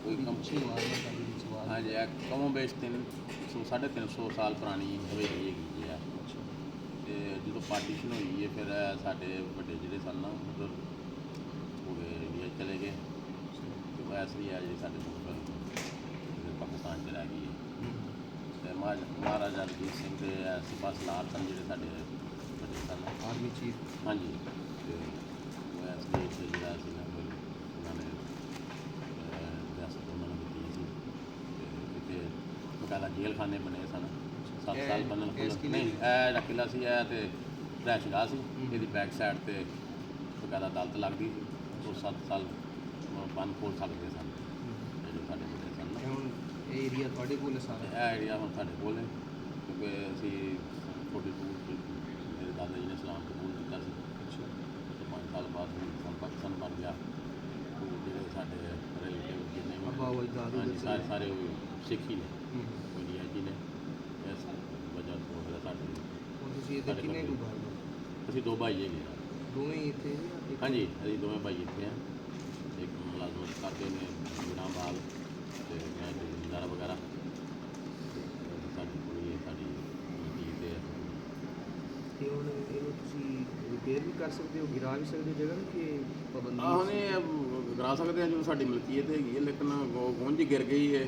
कोई कम हाँ जी कमों बेश 350 साल पुरानी हवेली हैगी है। तो जो पार्टीशन हुई है फिर साढ़े बड़े जोड़े सन ना उधर हो गए इंडिया चले गए। तो वैसे ही है जी साढ़े पाकिस्तान च रह गई है। तो महाराजा रणजीत सिंह के सिपा सलार सन जो साढ़े बड़े सन आर्मी चीफ। हाँ जी तो वैसे इतने जो उन्होंने रियासत उन्होंने दी सी। इतने बकायदा जेल खाने बने सन 7 साल बनन नहीं यह किला से तो रैशगाह से ये बैक साइड से बकायदा अदालत लगती तो 7 साल बन खोल सकते सन जो साढ़े बड़े सन एरिया थोड़े को सारा एरिया हम साढ़े को क्योंकि असी छोटी दूर मेरे दादा जी ने सलाम कबूल किया तो 5 साल बाद पाकिस्तान बन गया। तो जो साढ़े रिलेटिव जिन्हें सारे सारे सिख ही ने इंडिया जी ने इस वजह तो फिर असी 2 भाई है हाँ जी अभी दोवें भाई इतने हैं। एक मुलाजमत करते हैं गुलाम बाग तो मैं जमींदारा वगैरह साड़ी कोई साड़ी रिपेयर भी कर सकते हो गिरा भी सकते हो जगह कि पाबंदी नहीं गिरा सकते हैं जो साड़ी मलकीयत हैगी है लेकिन गूंज गिर गई है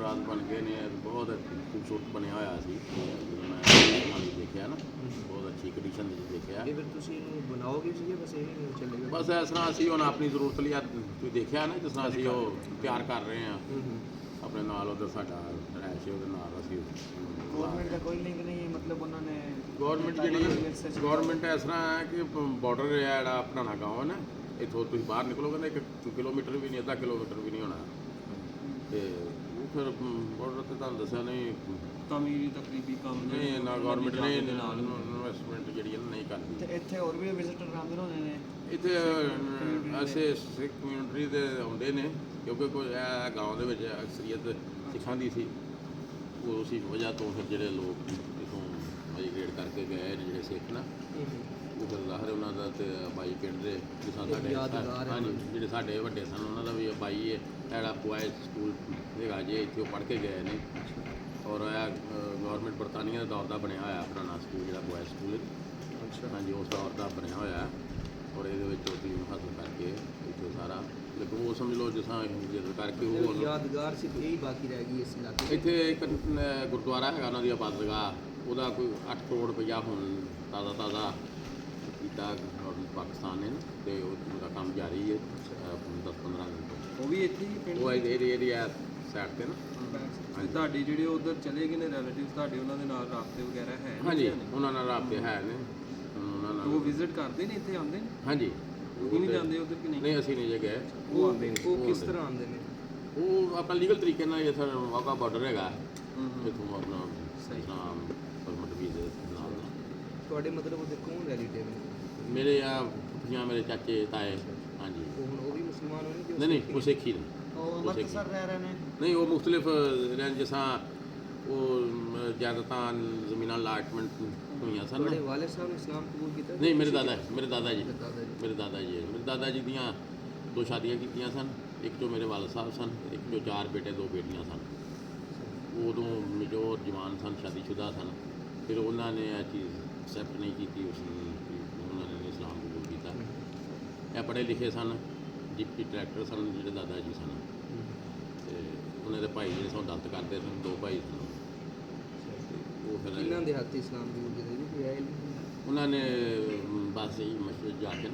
रात बन गए ने बहुत खूबसूरत बनया होया सी मैं देखा ना बहुत अच्छी कंडीशन देखा बनाओगे बस चलेगा बस इस तरह असी हम अपनी जरूरत लिए तुम देखा ना जिस तरह असी तैयार कर रहे हैं अपने नाल उधर साडा रैश है गवर्नमेंट का कोई लिंक नहीं मतलब उन्होंने गवर्नमेंट जी गवर्नमेंट इस तरह है कि बॉर्डर है जोड़ा भनाना गाँव है ना इतों तुम बाहर निकलोगे ना 1 किलोमीटर भी नहीं अद्धा किलोमीटर भी नहीं होना तो वो फिर बॉर्डर से तुम दसिया नहीं तकरीबी काम नहीं ना गवर्नमेंट ने इन्वेस्टमेंट जी नहीं करती इतने और भी विजिटर आते होने ने इतने ऐसे सिख कम्यूनिटी के आते हैं क्योंकि कोई गाँव के अक्सरीयत सिखां की सी वो उसी वजह तो फिर जो लोग इतों माइग्रेट करके गए हैं जो सिख ना वो फिर ज़ाहिर उन्होंने तो बाई पिंड के जिस हाँ जी जो साढ़े व्डे सन उन्होंने भी बाई है जोड़ा बॉयज़ स्कूल है जे इतने पढ़ के गए हैं और गवर्नमेंट बरतानिया के दौर का बनया होया पुराना स्कूल जो बॉयज़ स्कूल हाँ जी उस दौर का बनया होया और ये हासिल करके इतने सारा लेकिन वो समझ लो जिस करके वो यादगार सिर्फ यही बाकी रह गई इस इलाके इतने एक गुरुद्वारा है उन्होंने आबादगाह वह कोई 8 करोड़ रुपया हम ताज़ा किया पाकिस्तान ने तो उसका काम जारी है 10-15 दिन तो वो भी इतने वो एरिया साइड से ना ਤੁਹਾਡੇ ਜਿਹੜੇ ਉਧਰ ਚਲੇ ਗਏ ਨੇ ਰਿਲੇਟਿਵਸ ਤੁਹਾਡੇ ਉਹਨਾਂ ਦੇ ਨਾਲ ਰਾਬਤੇ ਵਗੈਰਾ ਹੈ हाँ जी उन्होंने राबते है ने ਉਹ ਵਿਜ਼ਿਟ ਕਰਦੇ ਨੇ ਇੱਥੇ ਆਉਂਦੇ ਨੇ हाँ जी ਉਹ ਨਹੀਂ ਜਾਂਦੇ ਉਧਰ ਕਿ ਨਹੀਂ नहीं असी नहीं जे गए ਉਹ ਆਉਂਦੇ ਨੇ ਉਹ ਕਿਸ ਤਰ੍ਹਾਂ ਆਉਂਦੇ ਨੇ वो अपना लीगल तरीके ना ये सर वाघा बॉर्डर है इतों अपना इस्लाम परमट वीज़े नाल ਤੁਹਾਡੇ ਮਤਲਬ ਉਹਦੇ ਕੌਣ ਰਿਲੇਟਿਵ ਨੇ मेरे यहाँ मेरे चाचे ताए हाँ जी ਉਹ ਵੀ ਮੁਸਲਮਾਨ ਹੋਣੇ ਕਿ नहीं वो सिख ही ने ਉਹ ਅੰਮ੍ਰਿਤਸਰ ਰਹਿ ਰਹੇ ਨੇ नहीं वो मुख्तलिफ जिस वो ज़्यादातर जमीन अलाटमेंट हुई सन ਤੁਹਾਡੇ ਵਾਲਿਦ ਸਾਹਿਬ ਨੇ ਇਸਲਾਮ ਕਬੂਲ ਕੀਤਾ नहीं मेरे दादा जी मेरे दादा जी दादा जी मेरे दादा जी दियाँ 2 शादियाँ की सन एक जो मेरे वालिद साहब सन एक जो 4 बेटे 2 बेटियाँ सन उदों मेजोर जवान सन शादीशुदा सन फिर उन्होंने यह चीज़ एक्सैप्ट नहीं की उन्होंने इस्लाम कबूल किया। यह पढ़े लिखे सन जिप्टी ट्रैक्टर सन जो दादा जी सन उन्होंने भाई जो सौ दंत करते सन 2 भाई सन वो फिर ਦੇ ਹੱਥ ਇਸਲਾਮ ਕਬੂਲ ਕੀਤਾ ਜੀ ਕੋਈ ਆਇਆ ਨਹੀਂ उन्होंने बस यही मशहूर जाके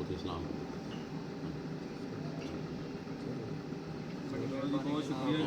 उसे इस्लाम बहुत शुक्रिया।